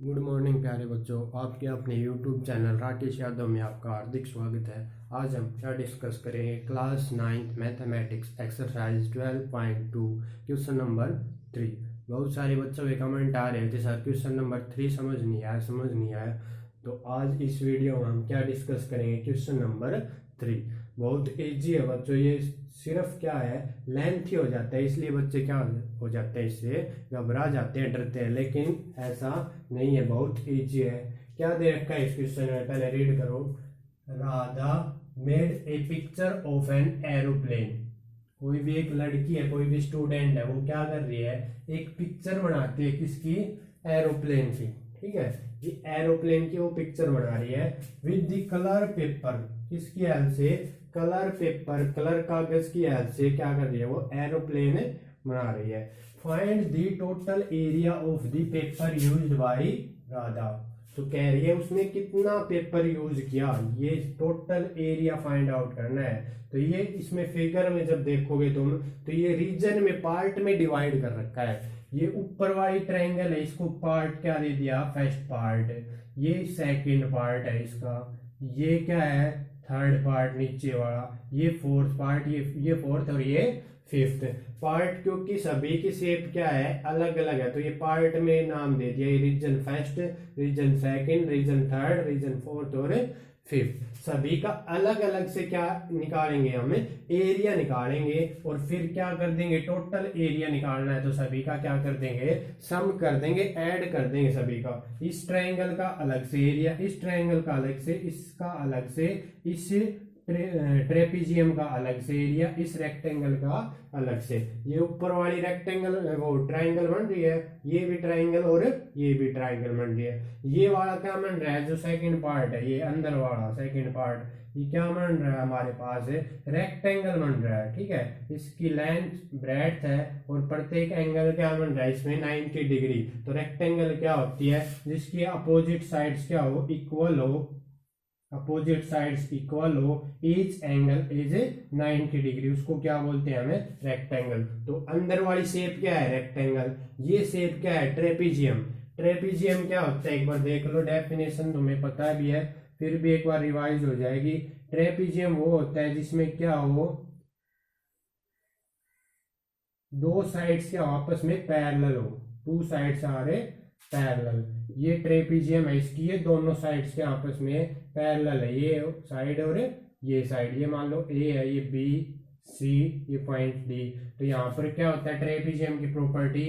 Good morning प्यारे बच्चों, आपके अपने यूट्यूब चैनल राकेश यादव में आपका हार्दिक स्वागत है। आज हम क्या डिस्कस करेंगे, class 9 mathematics exercise 12.2 question number 3। बहुत सारे बच्चों के कमेंट आ रहे थे, सर क्वेश्चन नंबर 3 समझ नहीं आया। तो आज इस वीडियो में हम क्या डिस्कस करेंगे, क्वेश्चन नंबर 3। बहुत इजी है बच्चों, ये सिर्फ क्या है, लेंथी हो जाता है, इसलिए बच्चे क्या हो जाते हैं, इससे घबरा जाते हैं, डरते हैं। लेकिन ऐसा नहीं है, बहुत इजी है। क्या दे रखा है इस क्वेश्चन में, पहले रीड करो। Radha made a picture of an aeroplane. कोई भी एक लड़की है, कोई भी स्टूडेंट है, वो क्या कर रही है, एक पिक्चर बनाती है किसकी, एरोप्लेन की। ठीक है, ये एरोप्लेन की वो पिक्चर बना रही है विद द कलर पेपर। किसकी हेल्प से, कलर पेपर, कलर कागज की हेल्प से क्या कर रही है, वो एरोप्लेन बना रही है। Find the total area of the paper used by Radha. तो कह रही है उसने कितना पेपर यूज किया, ये टोटल एरिया फाइंड आउट करना है। तो ये इसमें फिगर में जब देखोगे तुम, तो ये रीजन में, पार्ट में डिवाइड कर रखा है। ये ऊपर वाली ट्रायंगल है, इसको पार्ट क्या दे दिया, फर्स्ट पार्ट। ये सेकंड पार्ट है इसका, ये क्या है, थर्ड पार्ट नीचे वाला, ये फोर्थ पार्ट, ये फोर्थ और ये फिफ्थ पार्ट। क्योंकि सभी की शेप क्या है, अलग अलग है, तो ये पार्ट में नाम दे दिया, ये region first, region second, region third, region fourth और फिफ्थ। सभी का अलग अलग से क्या निकालेंगे, हमें एरिया निकालेंगे और फिर क्या कर देंगे, टोटल एरिया निकालना है तो सभी का क्या कर देंगे, सम कर देंगे, ऐड कर देंगे सभी का। इस ट्रायंगल का अलग से एरिया, इस ट्रायंगल का अलग से, इसका अलग से, इस ट्रेपीजियम का अलग से एरिया, इस रेक्टेंगल का अलग से। ये ऊपर वाली रेक्टेंगल वो ट्रायंगल बन रही है, ये भी ट्रायंगल और ये भी ट्रायंगल बन रही है। ये वाला क्या बन रहा है, जो सेकंड पार्ट है, ये अंदर वाला सेकंड पार्ट, ये क्या बन रहा है हमारे पास है, रेक्टेंगल बन रहा है। ठीक है, इसकी लेंथ ब्रेड्थ है और प्रत्येक एंगल क्या बन रहा है इसमें, 90 डिग्री। तो रेक्टेंगल क्या होती है, जिसकी अपोजिट साइड्स क्या हो, इक्वल हो, अपोजिट साइड्स इक्वल हो, ईच एंगल इज 90 डिग्री, उसको क्या बोलते हैं हमें, रेक्टेंगल। तो अंदर वाली शेप क्या है, रेक्टेंगल। ये शेप क्या है, ट्रेपीजियम। ट्रेपीजियम क्या होता है, एक बार देख लो, डेफिनेशन तुम्हें पता भी है, फिर भी एक बार रिवाइज हो जाएगी। ट्रेपीजियम वो होता है जिसमें क्या हो, दो साइड्स क्या आपस में पैरेलल हो, two sides are a parallel. ये ट्रेपीजियम है, इसकी ये दोनों साइड्स के आपस में पैरेलल है, ये साइड और ये साइड। ये मान लो ए है, ये बी, सी, ये पॉइंट डी। तो यहाँ पर क्या होता है, ट्रेपीजियम की प्रॉपर्टी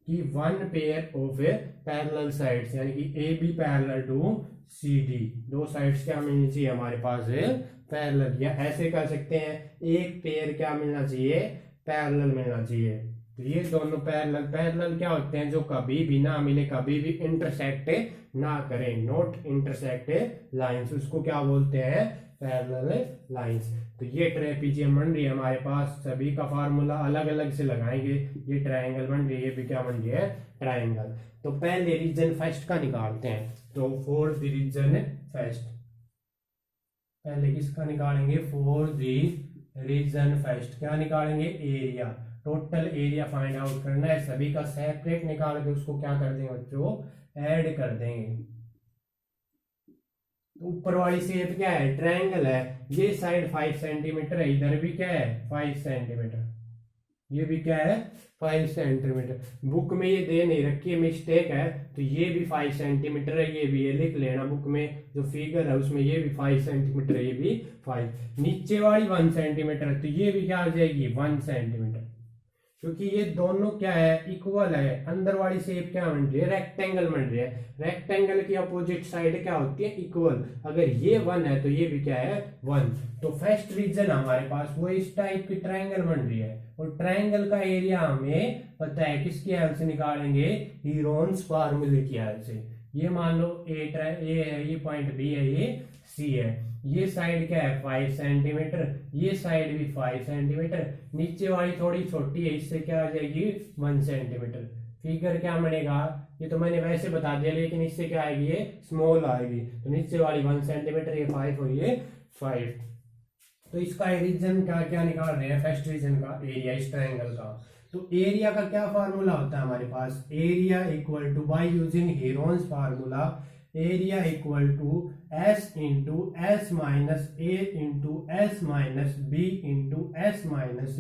कि one pair of a parallel sides, यानी कि A B parallel to C D, दो साइड्स क्या मिलनी चाहिए हमारे पास है, पैरेलल। या ऐसे कर सकते हैं, एक पेयर क्या मिलना चाहिए, पैरेलल मिलना चाहिए। तो ये दोनों पैरेलल, पैरेलल क्या होते हैं, जो कभी भी ना मिले, कभी भी इंटरसेक्ट ना करें, नॉट इंटरसेक्ट लाइंस, उसको क्या बोलते हैं, पैरेलल लाइंस। तो ये ट्रेपीजियम बन रही है हमारे पास, सभी का फार्मूला अलग अलग से लगाएंगे। ये ट्रायंगल बन रही है, ये भी क्या बन रही है, ट्रायंगल। तो पहले रीजन फर्स्ट का निकालते हैं। तो फॉर द रीजन फर्स्ट, पहले किसका निकालेंगे, फॉर द रीजन फर्स्ट क्या निकालेंगे, area, total area find out करना है। सभी का सेपरेट निकाल के उसको क्या कर देंगे बच्चों, ऐड कर देंगे। तो ऊपर वाली शेप क्या है, ट्रायंगल है, ये साइड 5 सेंटीमीटर है, इधर भी क्या है 5 सेंटीमीटर, ये भी क्या है 5 सेंटीमीटर। बुक में ये दे नहीं रखी है, मिस्टेक है। तो ये भी 5 सेंटीमीटर है, ये भी, ये लिख लेना बुक में, जो फिगर है उसमें ये भी 5 सेंटीमीटर है, ये भी 5। नीचे वाली 1 सेंटीमीटर है, तो ये भी क्या आ जाएगी 1 सेंटीमीटर, क्योंकि ये दोनों क्या है, इक्वल है। अंदर वाली शेप क्या बन रही है, रेक्टेंगल बन रही है। रेक्टेंगल की अपोजिट साइड क्या होती है, इक्वल। अगर ये 1 है तो ये भी क्या है 1। तो फर्स्ट रीजन हमारे पास वो इस टाइप की ट्रायंगल बन रही है, और ट्रायंगल का एरिया हमें पता है, किसकी हेल्प से निकालेंगे, हीरोन्स फार्मूले की हेल्प से। ये मान लो ए है, ये पॉइंट बी है, ये सी है, ये साइड क्या है 5 सेंटीमीटर, ये साइड भी 5 सेंटीमीटर, नीचे वाली थोड़ी छोटी है, इससे क्या आ जाएगी 1 सेंटीमीटर। फिगर क्या बनेगा, ये तो मैंने वैसे बता दिया, लेकिन इससे क्या आएगी, ये स्मॉल आएगी। तो नीचे वाली 1 सेंटीमीटर, ये 5 और ये 5। तो इसका रीजन का क्या निकाल रहे हैं, फर्स्ट रीजन का एरिया इस ट्रायंगल का। तो एरिया का क्या फार्मूला होता है हमारे पास, area equal to by using Heron's formula, area equal to S into S minus A into S minus B into S minus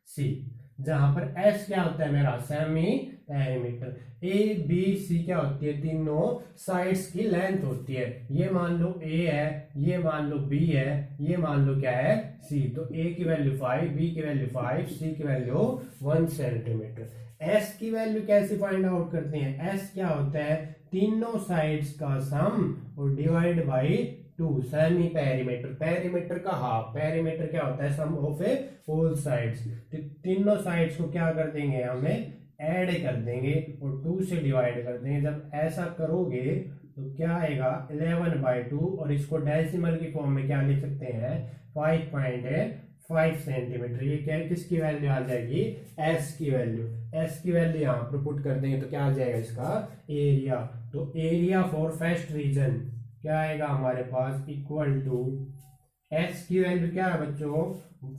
C, जहां पर एस क्या होता है मेरा semi perimeter, A B C क्या होती है, तीनों साइड्स की लेंथ होती है। ये मान लो ए है, ये मान लो बी है, ये मान लो क्या है सी। तो ए की वैल्यू 5, बी की वैल्यू 5, सी की वैल्यू 1 सेंटीमीटर। एस की वैल्यू कैसे फाइंड आउट करते हैं, एस क्या होता है, तीनों साइड्स का सम और divide by 2, semi perimeter, perimeter का हाफ, पेरीमीटर क्या होता है सम ऑफ ए होल साइड्स। तीनों साइड्स को क्या कर देंगे, हमें ऐड कर देंगे और 2 से डिवाइड कर देंगे। जब ऐसा करोगे तो क्या आएगा 11/2, और इसको डेसिमल की फॉर्म में क्या लिख सकते हैं 5.5 सेंटीमीटर। ये क्या है, किसकी वैल्यू आ जाएगी, एस की वैल्यू। एस की वैल्यू यहाँ पर पुट कर देंगे तो क्या आ जाएगा इसका एरिया। तो एरिया फॉर फर्स्ट रीजन क्या आएगा हमारे पास, इक्वल टू एस की वैल्यू क्या है बच्चों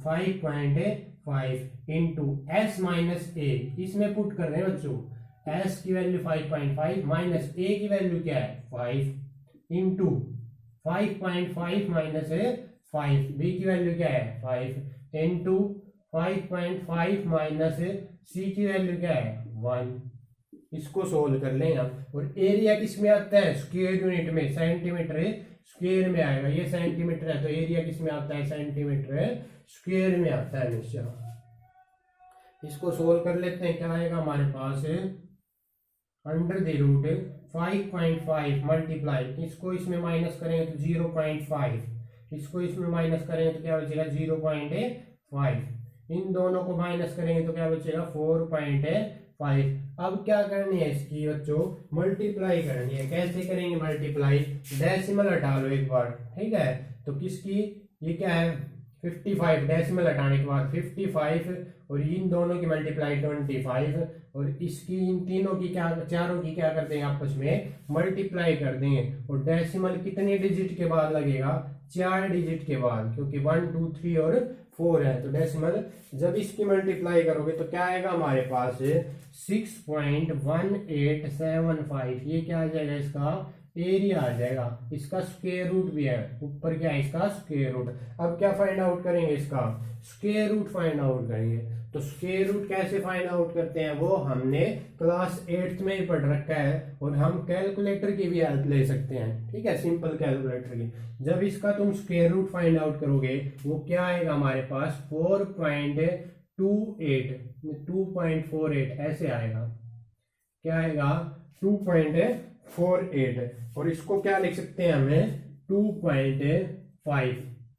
5.5 इंटू एस माइनस ए, इसमें पुट कर रहे हैं बच्चों, एस की वैल्यू 5.5 माइनस ए की वैल्यू क्या है 5 इंटू 5.5 माइनस 5, बी की वैल्यू क्या है 5 इंटू 5.5 माइनस सी की वैल्यू क्या है 1। इसको सोल्व कर लें हम, और एरिया किस में आता है, स्क्वायर यूनिट में, सेंटीमीटर स्क्वायर में आएगा। ये सेंटीमीटर है तो एरिया किस में आता है, सेंटीमीटर स्क्वायर में आता है हमेशा। इसको सोल्व कर लेते हैं, क्या आएगा हमारे पास अंडर द रूट 5.5 मल्टीप्लाई, इसको इसमें माइनस करेंगे तो 0.5, इसको इसमें माइनस करेंगे तो क्या बचेगा 0.5, इन दोनों को माइनस करेंगे तो क्या बचेगा 4.5। अब क्या करनी है इसकी बच्चों, मल्टीप्लाई करनी है। कैसे करेंगे मल्टीप्लाई, डेसिमल हटा लो एक बार, ठीक है। तो किसकी, ये क्या है 55, डेसिमल हटाने के बाद 55, और इन दोनों की मल्टीप्लाई 25, और इसकी इन तीनों की क्या, चारों की क्या कर देंगे आपस में मल्टीप्लाई कर देंगे। और डेसिमल कितने डिजिट के बाद लगेगा, 4 डिजिट के बाद, क्योंकि 1 2 3 और 4 है। तो डेसिमल जब इसकी मल्टीप्लाई करोगे तो क्या आएगा हमारे पास 6.1875, ये क्या आ जाएगा इसका एरिया आ जाएगा। इसका स्क्वायर रूट भी है, ऊपर क्या है इसका स्क्वायर रूट। अब क्या फाइंड आउट करेंगे, इसका स्क्वायर रूट फाइंड आउट करेंगे। तो स्क्वायर रूट कैसे फाइंड आउट करते हैं वो हमने क्लास 8th में ही पढ़ रखा है, और हम कैलकुलेटर की भी हेल्प ले सकते हैं, ठीक है, सिंपल कैलकुलेटर की। जब इसका तुम स्क्वायर रूट फाइंड आउट करोगे वो क्या आएगा हमारे पास 2.48 ऐसे आएगा, क्या आएगा 2.48, और इसको क्या लिख सकते हैं हमें 2.5,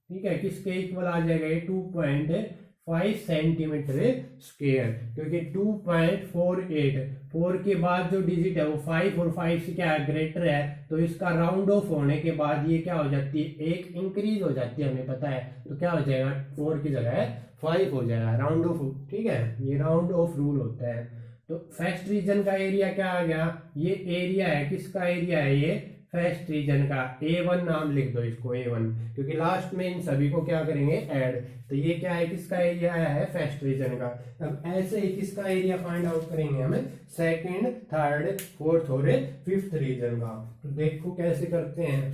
ठीक है, किसके इक्वल आ जाएगा ये 2.5 सेंटीमीटर स्क्वायर, क्योंकि 2.48 4 के बाद जो डिजिट है वो 5 और 5 से क्या है ग्रेटर है, तो इसका राउंड ऑफ होने के बाद ये क्या हो जाती है, एक इंक्रीज हो जाती है, हमें पता है। तो क्या हो जाएगा 4 की जगह 5 हो जाएगा, राउंड ऑफ, ठीक है, ये राउंड ऑफ रूल होता है। तो फर्स्ट रीजन का एरिया क्या आ गया, ये एरिया है, किसका एरिया है ये फर्स्ट रीजन का, A1 नाम लिख दो इसको A1, क्योंकि लास्ट में इन सभी को क्या करेंगे ऐड। तो ये क्या है, किसका एरिया आया है फर्स्ट रीजन का। अब ऐसे ही किसका एरिया फाइंड आउट करेंगे हमें सेकंड, थर्ड, फोर्थ और फिफ्थ रीजन का। तो देखो कैसे करते हैं।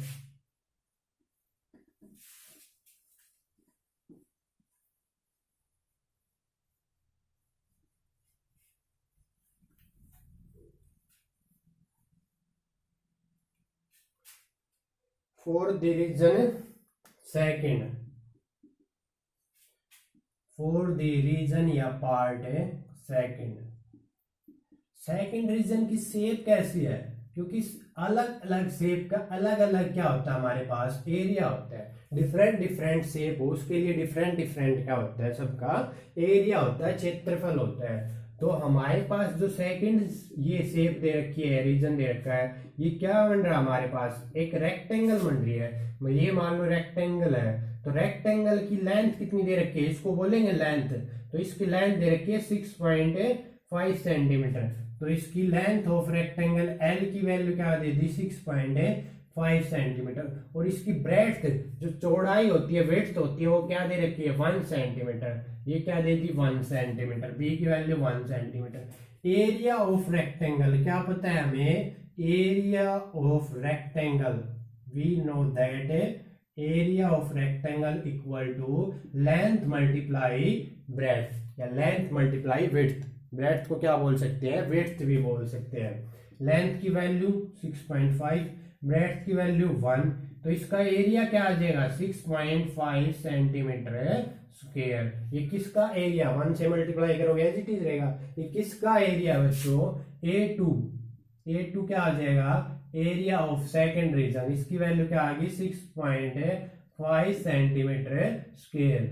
For the region second, for the region या पार्ट है सेकंड रीजन की शेप कैसी है, क्योंकि अलग अलग शेप का अलग अलग क्या होता है हमारे पास एरिया होता है। डिफरेंट शेप हो उसके लिए डिफरेंट क्या होता है, सबका एरिया होता है, क्षेत्रफल होता है। तो हमारे पास जो सेकंड ये शेप दे रखी है, रीजन दे रखा है, ये क्या बन रहा है हमारे पास एक रेक्टेंगल बन रही है। ये मान लो रेक्टेंगल है, तो रेक्टेंगल की लेंथ कितनी दे रखी है, इसको बोलेंगे लेंथ। तो इसकी लेंथ दे रखी है 6.5 सेंटीमीटर। तो इसकी लेंथ ऑफ रेक्टेंगल एल की वैल्यू क्या दे दी 6.5 सेंटीमीटर, और इसकी ब्रेड्थ जो चौड़ाई होती है, विड्थ होती है, वो क्या दे रखी है 1 सेंटीमीटर। ये क्या दे दी 1 सेंटीमीटर, बी की value 1 centimetre. Area of rectangle क्या पता है हमें, area of rectangle, we know that area of rectangle equal to length multiply breadth या लेंथ मल्टीप्लाई विड्थ। ब्रेड्थ को क्या बोल सकते हैं, विड्थ भी बोल सकते हैं। लेंथ की वैल्यू 6.5, ब्रेड्थ की वैल्यू 1, तो इसका एरिया क्या आ जाएगा 6.5 सेंटीमीटर स्क्वायर। ये किसका एरिया, 1 से मल्टीप्लाई करोगे एज इट इज रहेगा। ये किसका एरिया बच्चों, A2 क्या आ जाएगा, एरिया ऑफ सेकंड रीजन, इसकी वैल्यू क्या आ गई 6.5 सेंटीमीटर स्क्वायर।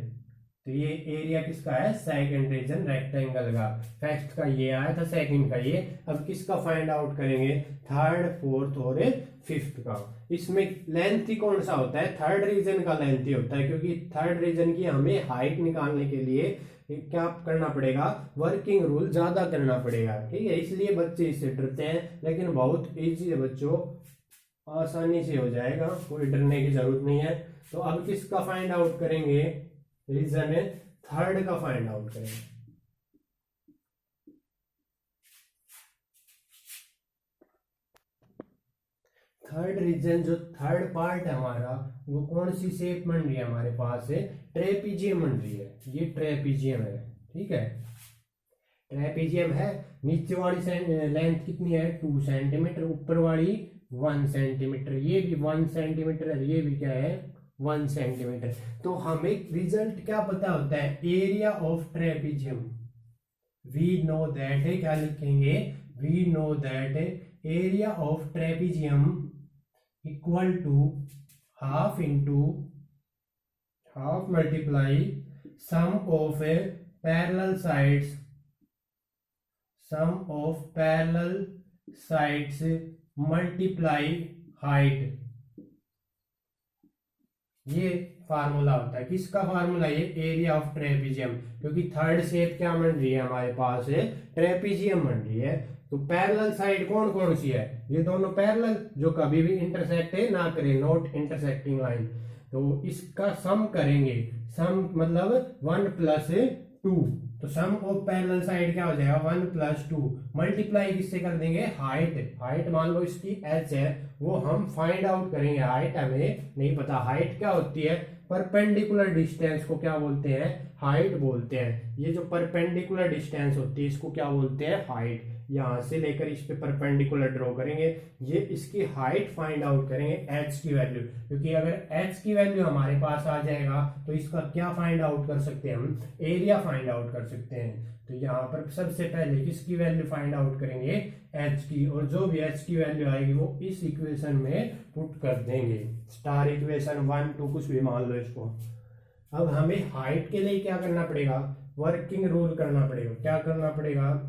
तो ये एरिया किसका है, सेकंड रीजन रेक्टेंगल का। फर्स्ट का ये आया था, सेकंड का ये। अब किसका फाइंड आउट करेंगे, थर्ड, फोर्थ और फिफ्थ का। इसमें लेंथ ही कौन सा होता है, थर्ड रीजन का लेंथ ही होता है, क्योंकि थर्ड रीजन की हमें हाइट निकालने के लिए क्या करना पड़ेगा, वर्किंग रूल ज्यादा करना पड़ेगा। ठीक है, इसलिए बच्चे इससे डरते हैं, लेकिन बहुत इजी है बच्चों, आसानी से हो जाएगा, कोई डरने की जरूरत नहीं है। तो अब किसका फाइंड आउट करेंगे, रीजन है थर्ड का फाइंड आउट करेंगे। थर्ड रीजन, जो थर्ड पार्ट है हमारा, वो कौन सी शेप बन रही है हमारे पास है, ट्रेपीजियम बन रही है। ये ट्रेपीजियम है, ठीक है, ट्रेपीजियम है। नीचे वाली लेंथ कितनी है 2 सेंटीमीटर, ऊपर वाली 1 सेंटीमीटर, ये भी 1 सेंटीमीटर है, ये भी क्या है 1 सेंटीमीटर। तो हमें रिजल्ट क्या पता होता है, area of trapezium, we know that, क्या लिखेंगे, we know that area of trapezium equal to half into half multiply sum of parallel sides, sum of parallel sides multiply height. ये फार्मूला होता है, किसका फार्मूला, ये एरिया ऑफ ट्रेपीजियम, क्योंकि third shape क्या बन रही है हमारे पास है, ट्रेपीजियम बन रही है। तो पैरेलल साइड कौन कौन सी है, ये दोनों पैरेलल जो कभी भी इंटरसेक्ट ना करे, नॉट इंटरसेक्टिंग लाइन। तो इसका सम करेंगे, सम मतलब 1 + 2, तो सम ऑफ पैरेलल साइड क्या हो जाएगा 1 + 2, मल्टीप्लाई किससे कर देंगे, हाइट। हाइट मान लो इसकी h है, वो हम फाइंड आउट करेंगे। हाइट हमें नहीं पता, हाइट क्या होती है, परपेंडिकुलर डिस्टेंस को क्या बोलते हैं, हाइट बोलते हैं। ये जो परपेंडिकुलर डिस्टेंस होती है इसको क्या बोलते हैं, हाइट। यहां से लेकर इस पे परपेंडिकुलर ड्रॉ करेंगे, ये इसकी हाइट फाइंड आउट करेंगे h की वैल्यू, क्योंकि अगर h की वैल्यू हमारे पास आ जाएगा तो इसका क्या फाइंड आउट कर सकते हैं हम, एरिया फाइंड आउट कर सकते हैं। तो यहाँ पर सबसे पहले किसकी वैल्यू फाइंड आउट करेंगे, h की, और जो भी h की वैल्यू आएगी वो इस इक्वेशन में पुट कर देंगे, स्टार इक्वेशन 1 2 कुछ भी मान लो इसको। अब हमें हाइट के लिए क्या करना पड़ेगा, वर्किंग रूल करना पड़ेगा। क्या करना पड़ेगा,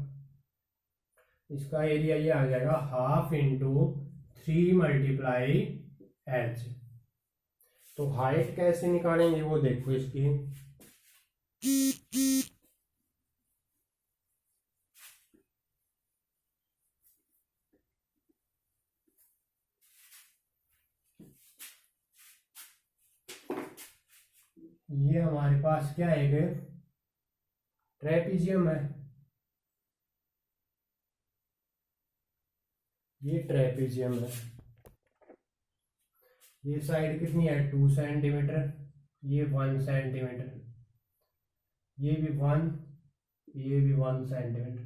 इसका एरिया ये आ जाएगा हाफ इंटू 3 मल्टीप्लाई h। तो हाइट कैसे निकालेंगे वो देखो इसकी, ये हमारे पास क्या है, ट्रेपीजियम है, ये ट्रेपीजियम है। ये साइड कितनी है 2 सेंटीमीटर, ये 1 सेंटीमीटर, ये भी 1, ये भी 1 सेंटीमीटर।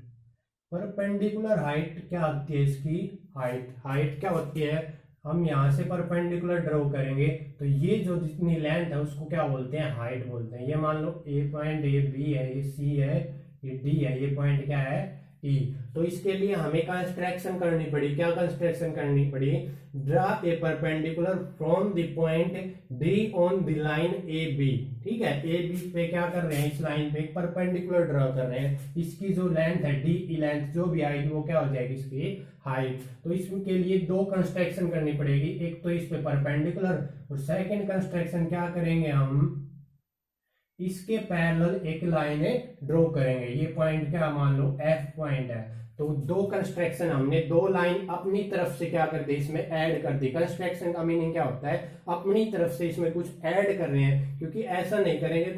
परपेंडिकुलर हाइट क्या होती है इसकी, हाइट क्या होती है, हम यहाँ से परपेंडिकुलर ड्रॉ करेंगे तो ये जो जितनी लेंथ है उसको क्या बोलते हैं, हाइट बोलते हैं। ये मान लो ए पॉइंट, ये बी है, ये सी है, ये डी है, ये पॉइंट क्या है ई। तो इसके लिए हमें कंस्ट्रक्शन करनी पड़ी, क्या कंस्ट्रक्शन करनी पड़ी, draw a perpendicular from the point D on the line A B. ठीक है, ए बी पे क्या कर रहे हैं, इस लाइन पे परपेंडिकुलर ड्रा कर रहे हैं। इसकी जो लेंथ है डी ई लेंथ जो भी आएगी वो क्या हो जाएगी, इसकी हाइट। तो इसके लिए 2 कंस्ट्रक्शन करनी पड़ेगी, एक तो इस पे परपेंडिकुलर, और सेकंड कंस्ट्रक्शन क्या करेंगे हम, इसके पैरेलल एक लाइन ड्रॉ करेंगे। ये पॉइंट क्या मान लो एफ पॉइंट है, तो दो कंस्ट्रक्शन हमने दो लाइन अपनी तरफ से क्या कर दी, इसमें ऐड कर दी। कंस्ट्रक्शन का मीनिंग क्या होता है, अपनी तरफ से इसमें कुछ ऐड कर रहे हैं, क्योंकि ऐसा नहीं करेंगे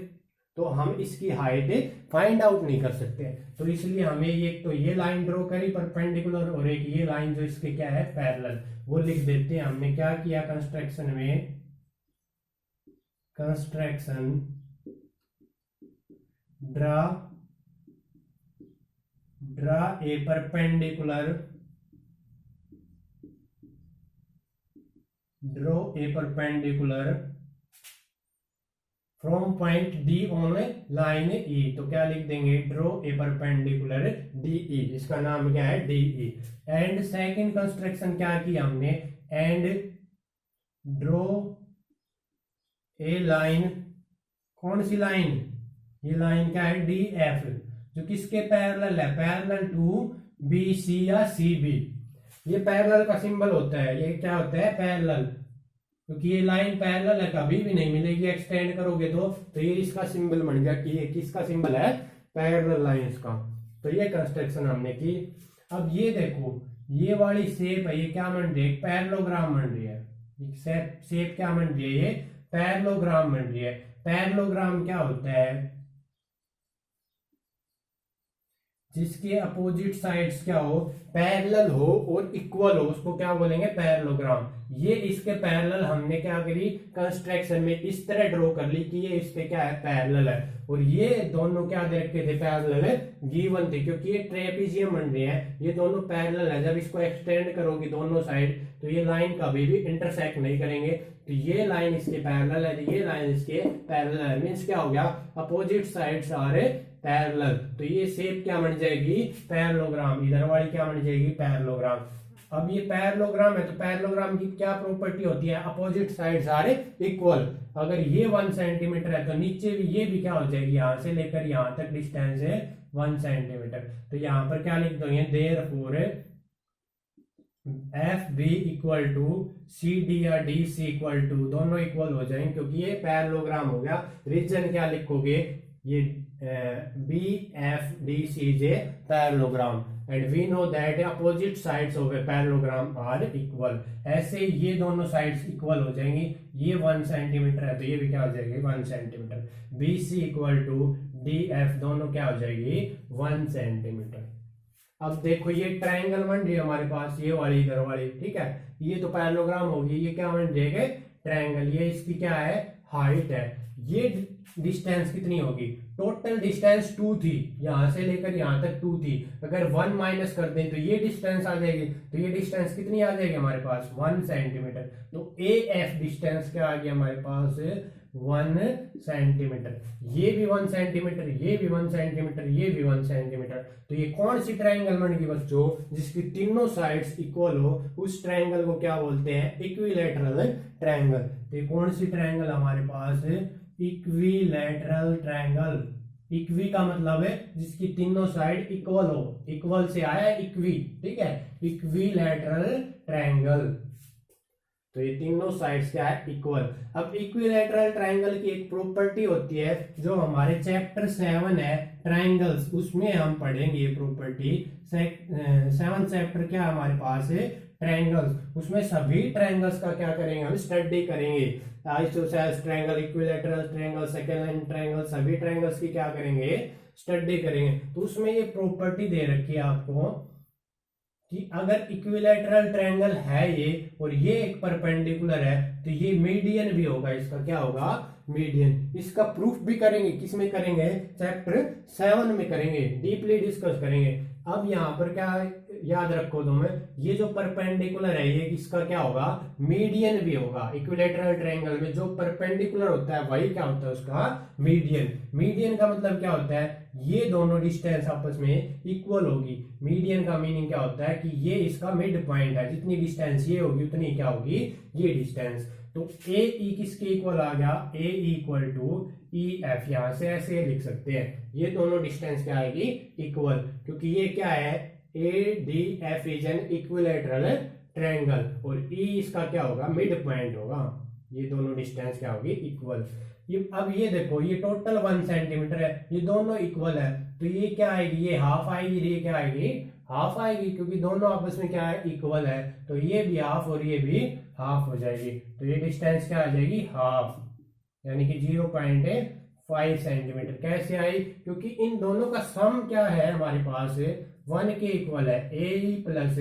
तो हम इसकी हाइट फाइंड आउट नहीं कर सकते। तो इसलिए हमें ये तो ये लाइन ड्रॉ करी परपेंडिकुलर, और एक ये लाइन जो इसके क्या है पैरेलल, वो लिख देते हैं। हमने क्या किया कंस्ट्रक्शन में, construction draw a perpendicular, draw a perpendicular from point D on line E. तो क्या लिख देंगे, draw a perpendicular D E, इसका नाम क्या है D E. And second construction क्या किया हमने, एंड ड्रॉ ए लाइन, कौन सी लाइन, ये लाइन क्या है डी एफ, जो किसके पैरेलल है, पैरेलल टू बी सी या सी बी। ये पैरेलल का सिंबल होता है, ये क्या होता है पैरेलल, क्योंकि ये लाइन पैरेलल है, कभी भी नहीं मिलेगी एक्सटेंड करोगे तो ये इसका सिंबल बन गया कि ये किसका सिंबल है, पैरेलल लाइंस का। तो ये कंस्ट्रक्शन हमने की। अब ये देखो, ये वाली शेप है, ये क्या बन रही है, पैरेललोग्राम बन रही है। शेप क्या बन रही है, ये पैरेललोग्राम बन रही है। पैरेललोग्राम क्या होता है, जिसके अपोजिट साइड्स क्या हो, पैरेलल हो और इक्वल हो, उसको क्या बोलेंगे पैरेललोग्राम। ये इसके पैरेलल हमने क्या करी कंस्ट्रक्शन में इस तरह ड्रॉ कर ली कि ये इसके क्या है पैरेलल है, और ये दोनों क्या दे रखे थे पैरेलल है, गिवन थे, क्योंकि ये ट्रेपीजियम बन रहे हैं, ये दोनों पैरेलल है। जब इसको एक्सटेंड करोगे दोनों साइड तो ये लाइन कभी भी इंटरसेक्ट नहीं करेंगे। तो ये लाइन इसके पैरेलल है, ये लाइन इसके पैरेलल है, मींस क्या हो गया, अपोजिट साइड्स आर पैरेलल। तो ये शेप क्या बन जाएगी पैरेललोग्राम, इधर वाली क्या बन जाएगी पैरेललोग्राम। अब ये पैरेललोग्राम है, तो पैरेललोग्राम की क्या प्रॉपर्टी होती है, अपोजिट साइड्स आर इक्वल। अगर ये 1 सेंटीमीटर है तो नीचे भी ये भी क्या हो जाएगी, यहां से लेकर यहां तक डिस्टेंस है 1 सेंटीमीटर। तो यहां पर क्या लिख दोगे, therefore F B equal to C D या डी सी इक्वल टू, दोनों इक्वल हो जाएंगे क्योंकि ये पैरेललोग्राम हो गया। रीजन क्या लिखोगे, ये बी एफ डी सी जे parallelogram, and we know that opposite sides of a parallelogram are equal. ऐसे ये दोनों साइड्स इक्वल हो जाएंगी। ये 1 सेंटीमीटर है तो ये भी क्या हो जाएगी 1 centimetre. B C equal to D F, दोनों क्या हो जाएगी 1 सेंटीमीटर। अब देखो ये ट्रायंगल बन रही है हमारे पास, ये वाली इधर वाली, ठीक है, ये तो पैरेललोग्राम होगी, ये क्या बन जाएगा ट्रायंगल। ये इसकी क्या है हाइट है, ये डिस्टेंस कितनी होगी, टोटल डिस्टेंस 2 थी, यहां से लेकर यहां तक 2 थी। अगर 1 माइनस कर दें तो ये डिस्टेंस आ जाएगी, तो ये डिस्टेंस कितनी आ जाएगी हमारे पास 1 सेंटीमीटर। तो ए एफ डिस्टेंस क्या आ गया हमारे पास 1 सेंटीमीटर। ये भी 1 सेंटीमीटर, ये भी 1 सेंटीमीटर, ये भी 1 सेंटीमीटर। तो ये कौन सी ट्रायंगल बनेगी बच्चों, जिसकी तीनों साइड्स इक्वल हो, उस ट्रायंगल को क्या बोलते हैं इक्विलैटरल ट्रायंगल। तो ये कौन सी ट्रायंगल हमारे पास इक्विलैटरल ट्रायंगल। इक्वी का मतलब है जिसकी तीनों साइड इक्वल हो, इक्वल से आया इक्वी, ठीक है, इक्विलैटरल ट्रायंगल। तो ये तीनों साइड्स क्या है इक्वल। अब इक्विलैटरल ट्रायंगल की एक प्रॉपर्टी होती है जो हमारे चैप्टर 7 है ट्रायंगल्स, उसमें हम पढ़ेंगे ये प्रॉपर्टी। 7 चैप्टर क्या हमारे पास है ट्रायंगल्स, उसमें सभी ट्रायंगल्स का क्या करेंगे हम स्टडी करेंगे। Isosceles triangle, equilateral triangle, second line triangle, सभी ट्रायंगल्स की क्या करेंगे स्टडी करेंगे। तो उसमें ये प्रॉपर्टी दे रखी है आपको कि अगर इक्विलैटरल ट्रायंगल है ये और ये एक परपेंडिकुलर है तो ये मीडियन भी होगा, इसका क्या होगा मीडियन। इसका प्रूफ भी करेंगे, किसमें करेंगे चैप्टर 7 में करेंगे, डीपली डिस्कस करेंगे। अब यहाँ पर क्या याद रखो तुम्हें, ये जो परपेंडिकुलर है ये इसका क्या होगा मीडियन भी होगा। इक्विलैटरल ट्रायंगल में जो परपेंडिकुलर होता है वही क्या होता है उसका मीडियन। मीडियन का मतलब क्या होता है, ये दोनों डिस्टेंस आपस में इक्वल होगी। मीडियन का मीनिंग क्या होता है कि ये इसका मिड पॉइंट है, जितनी डिस्टेंस ये होगी उतनी क्या होगी ये डिस्टेंस। तो ए ई किसके इक्वल आ गया, ए इक्वल टू ई एफ, यहां से ऐसे लिख सकते हैं। ये दोनों डिस्टेंस क्या आएगी इक्वल, क्योंकि ये क्या है A D F is an equilateral triangle और ई इसका क्या होगा मिड पॉइंट होगा। ये दोनों डिस्टेंस क्या होगी इक्वल। अब ये देखो ये टोटल 1 सेंटीमीटर है, ये दोनों इक्वल है, तो ये क्या आएगी ये हाफ आएगी, ये क्या आएगी हाफ आएगी, क्योंकि दोनों आपस में क्या है, इक्वल है। तो ये भी हाफ और ये भी हाफ हो जाएगी। तो ये डिस्टेंस क्या आ जाएगी, हाफ, यानी कि 0.5 सेंटीमीटर। कैसे आई, क्योंकि इन दोनों का सम क्या है हमारे पास 1 के इक्वल है। A E plus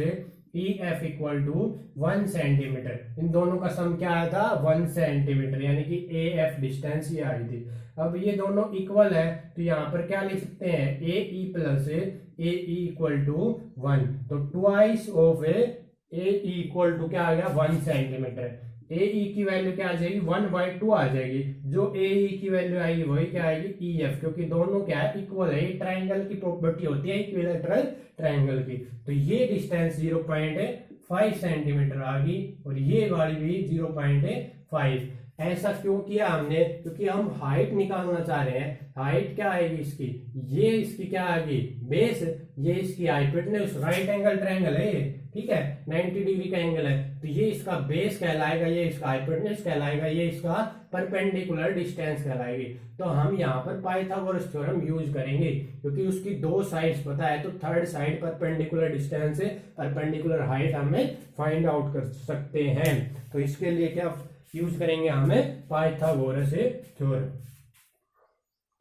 E F equal to 1 centimetre. इन दोनं का सम क्या आया था, 1 सेंटीमीटर, यानी कि ए एफ डिस्टेंस ये आई थी। अब ये दोनों इक्वल है, तो यहाँ पर क्या लिख सकते हैं, A E plus A E equal to 1। तो twice of A equal to क्या आ गया, 1 सेंटीमीटर। ए ई की वैल्यू क्या आ जाएगी, 1/2 आ जाएगी। जो ए ई की वैल्यू आएगी वही क्या आएगी, ई एफ, क्योंकि दोनों क्या है, इक्वल है। ये ट्राइंगल की प्रॉपर्टी होती है इक्विलैटरल ट्राइंगल की। तो ये डिस्टेंस 0.5 सेंटीमीटर आ गई, और ये वाली भी 0.5। ऐसा क्यों किया हमने, क्योंकि हम हाइट निकालना चाह रहे हैं। हाइट क्या आएगी इसकी, ये इसकी क्या आएगी, बेस, ये इसकी हाइपोटेन्यूज। राइट एंगल ट्रायंगल है ये, ठीक है, 90 डिग्री का एंगल है। तो ये इसका बेस कहलाएगा, ये इसका हाइपोटेन्यूज कहलाएगा, ये इसका परपेंडिकुलर डिस्टेंस कहलाएगी। तो हम यहाँ पर पाइथागोरस थ्योरम यूज करेंगे, क्योंकि उसकी दो साइड्स पता है। तो थर्ड साइड परपेंडिकुलर डिस्टेंस है, परपेंडिकुलर हाइट हमें फाइंड आउट कर सकते हैं। तो इसके लिए क्या यूज करेंगे, हमें पाइथागोरस थ्योरम।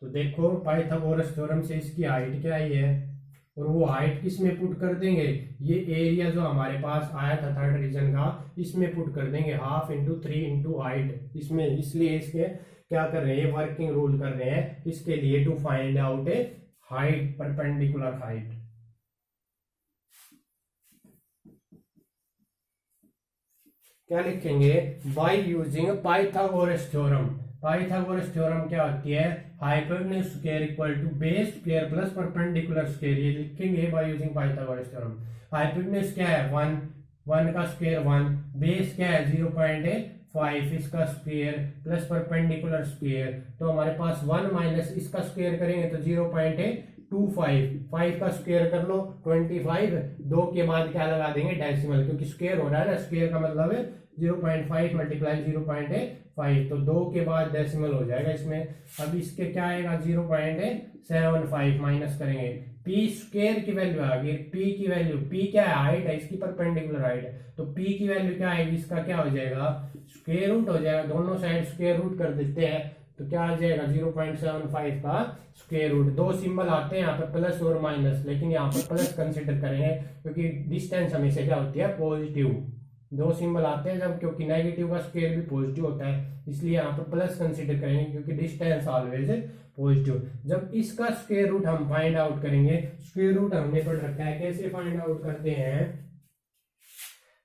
तो देखो पाइथागोरस थ्योरम से इसकी हाइट क्या आई है, और वो हाइट किस में पुट कर देंगे, ये एरिया जो हमारे पास आया था थर्ड रीजन का, इसमें पुट कर देंगे, 1/2 × 3 × हाइट इसमें। इसलिए इसके क्या कर रहे हैं, वर्किंग रूल कर रहे हैं इसके लिए, to find out a height, perpendicular height. क्या लिखेंगे, by using Pythagoras theorem. Pythagoras theorem क्या होती है, hypotenuse square equal to base square plus perpendicular square. ये लिखेंगे by using Pythagoras theorem. Hypotenuse क्या है, 1 का स्क्वायर 1, बेस क्या है 0.5, इसका स्क्वायर प्लस परपेंडिकुलर स्क्वायर। तो हमारे पास 1 माइनस इसका स्क्वायर करेंगे तो 0.25, 5 का स्क्वायर कर लो 25, 2 के बाद क्या लगा देंगे, डेसिमल, क्योंकि स्क्वायर हो रहा है ना, स्क्वायर का मतलब है 0.5 मल्टीप्लाई 0.5, तो 2 के बाद डेसिमल हो जाएगा इसमें। अब इसके क्या आएगा, 0.75 माइनस करेंगे, पी स्क्वायर की वैल्यू आ गई, पी की वैल्यू, पी क्या है, हाइट है, इसकी परपेंडिकुलर हाइट है। तो पी की वैल्यू क्या आएगी, इसका क्या हो जाएगा, स्क्वायर रूट हो जाएगा। दोनों साइड स्क्वायर रूट कर देते हैं, तो क्या आ जाएगा 0.75 का स्क्वायर रूट। दो सिंबल आते हैं यहाँ पर, प्लस और माइनस, लेकिन यहाँ पर प्लस कंसिडर करेंगे, क्योंकि डिस्टेंस हमेशा क्या होती है, पॉजिटिव। दो सिंबल आते हैं जब, क्योंकि नेगेटिव का स्क्वायर भी पॉजिटिव होता है, इसलिए यहाँ पर प्लस कंसीडर करेंगे, क्योंकि डिस्टेंस ऑलवेज पॉजिटिव। जब इसका स्क्वायर रूट हम फाइंड आउट करेंगे, स्क्वायर रूट हमने पढ़ रखा है, कैसे फाइंड आउट करते हैं,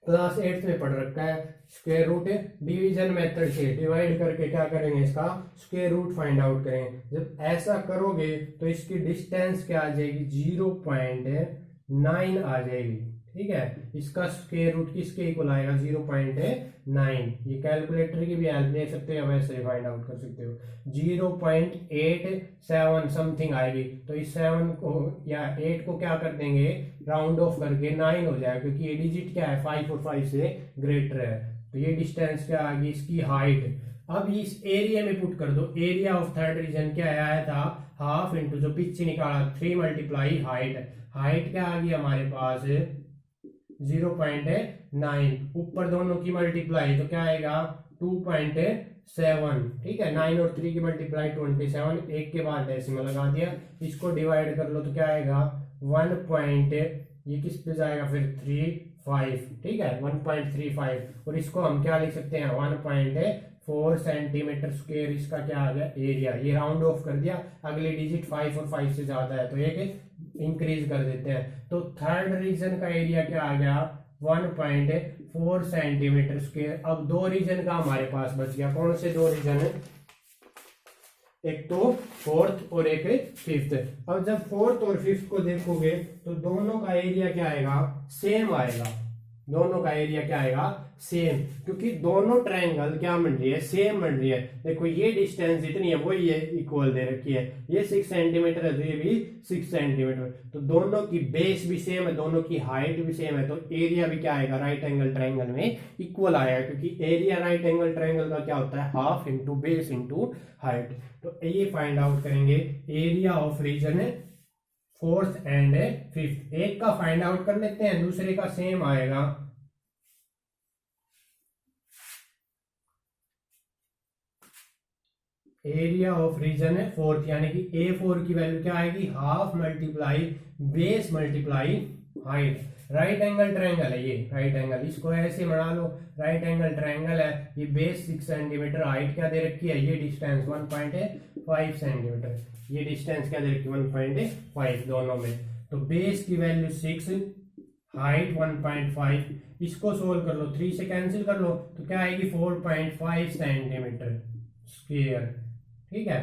क्लास 8 में पढ़ रखा है। स्क्वायर रूट डिवीजन मेथड से डिवाइड करके क्या करेंगे, इसका स्क्वायर रूट फाइंड आउट करेंगे। जब ऐसा करोगे तो इसकी डिस्टेंस क्या आ जाएगी, 0.9 आ जाएगी, ठीक है। इसका स्क्वायर रूट किसके इक्वल आएगा, 0.9। ये कैलकुलेटर की भी हेल्प ले सकते हो, वैसे फाइंड आउट कर सकते हो। 0.87 समथिंग आएगी, तो इस 7 को या 8 को क्या कर देंगे, राउंड ऑफ करके 9 हो जाएगा, क्योंकि ये डिजिट क्या है, 5 और 5 से ग्रेटर है। तो ये डिस्टेंस क्या आ गई, इसकी हाइट। अब इस एरिया में पुट कर दो, एरिया ऑफ थर्ड रीजन क्या आया था, 1/2 इंटू जो पीछे निकाला 3 मल्टीप्लाई हाइट। हाइट क्या आ गई हमारे पास 0.9, ऊपर दोनों की मल्टीप्लाई तो क्या आएगा 2.7, ठीक है। 9 और 3 की मल्टीप्लाई 27, एक के बाद डेसिमल लगा दिया, इसको डिवाइड कर लो तो क्या आएगा 1. ये किस पे जाएगा फिर 35, ठीक है, 1.35। और इसको हम क्या लिख सकते हैं, 1.4 सेंटीमीटर स्क्वायर। इसका क्या आ गया, एरिया। ये राउंड ऑफ कर दिया, अगले डिजिट 5 और 5 से ज्यादा है तो एक इंक्रीज कर देते हैं। तो थर्ड रीजन का एरिया क्या आ गया, 1.4 सेंटीमीटर स्क्वायर। अब दो रीजन का हमारे पास बच गया, कौन से दो रीजन है, एक तो फोर्थ और एक फिफ्थ। अब जब फोर्थ और फिफ्थ को देखोगे तो दोनों का एरिया क्या आएगा, सेम आएगा। दोनों का एरिया क्या आएगा, सेम, क्योंकि दोनों ट्रायंगल क्या बन रही है, सेम बन रही है। देखो ये डिस्टेंस जितनी है वही है, इक्वल दे रखी है। ये 6 सेंटीमीटर है तो ये भी 6 सेंटीमीटर। तो दोनों की बेस भी सेम है, दोनों की हाइट भी सेम है, तो एरिया भी क्या आएगा, राइट एंगल ट्रायंगल में इक्वल आएगा। क्योंकि एरिया राइट एंगल ट्रायंगल का क्या होता है, 1/2 इंटू बेस इंटू हाइट। तो ये फाइंड आउट करेंगे, area of region fourth and fifth. एक का फाइंड आउट कर लेते हैं, दूसरे का सेम आएगा। एरिया ऑफ रीजन है फोर्थ, यानी कि A4 की वैल्यू क्या आएगी, half multiply base multiply height. Right angle triangle है ये, राइट एंगल, इसको ऐसे बना लो, राइट एंगल ट्रायंगल है, ये बेस 6 सेंटीमीटर, हाइट क्या दे रखी है, ये डिस्टेंस 1.5 सेंटीमीटर, ये डिस्टेंस क्या दे रखी है 1.5 दोनों में। तो बेस की वैल्यू 6, हाइट 1.5, इसको सोल्व कर लो, 3 से कैंसिल कर लो तो क्या आएगी 4.5 सेंटीमीटर स्क्वायर। ठीक है,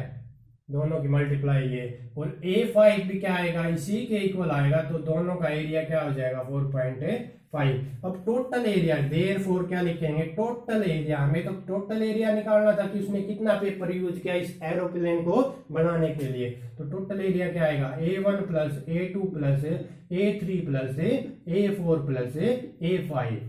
दोनों की मल्टीप्लाई ये, और A5 भी क्या आएगा, इसी के इक्वल आएगा, तो दोनों का एरिया क्या हो जाएगा 4.5। अब टोटल एरिया, देयरफॉर क्या लिखेंगे, टोटल एरिया, हमें तो टोटल एरिया निकालना था कि उसने कितना पेपर यूज किया इस एरोप्लेन को बनाने के लिए। तो टोटल एरिया क्या आएगा, A1 plus A2 plus A3 plus A4 plus A5।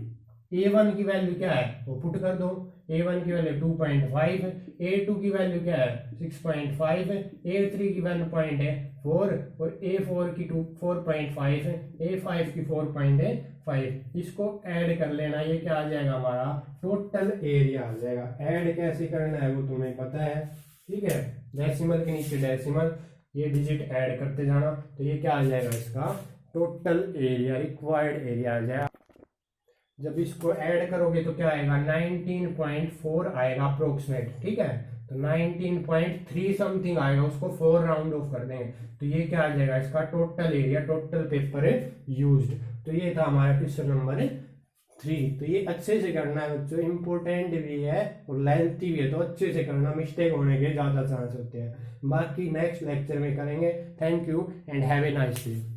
A1 की वैल्यू क्या है वो पुट कर दो, A1 की वैल्यू 2.5, A2 की वैल्यू क्या है 6.5, A3 की वैल्यू 0.4 और A4 की 4.5, A5 की 4.5। इसको ऐड कर लेना, ये क्या आ जाएगा हमारा टोटल एरिया आ जाएगा। ऐड कैसे करना है वो तुम्हें पता है, ठीक है, डेसिमल के नीचे डेसिमल, ये डिजिट ऐड करते जाना, तो ये क्या आ जाएगा इसका टोटल एरिया, रिक्वायर्ड एरिया आ जाएगा। जब इसको ऐड करोगे तो क्या आएगा 19.4 आएगा अप्रोक्सीमेट, ठीक है, तो 19.3 समथिंग आएगा, उसको 4 राउंड ऑफ कर देंगे, तो ये क्या आ जाएगा इसका total area, total paper used. तो ये था हमारा क्वेश्चन नंबर 3। तो ये अच्छे से करना है बच्चों, इंपॉर्टेंट भी है और लेंथी भी है, तो अच्छे से करना, मिस्टेक होने के ज्यादा चांस होते हैं। बाकी नेक्स्ट लेक्चर में करेंगे। Thank you and have a nice day.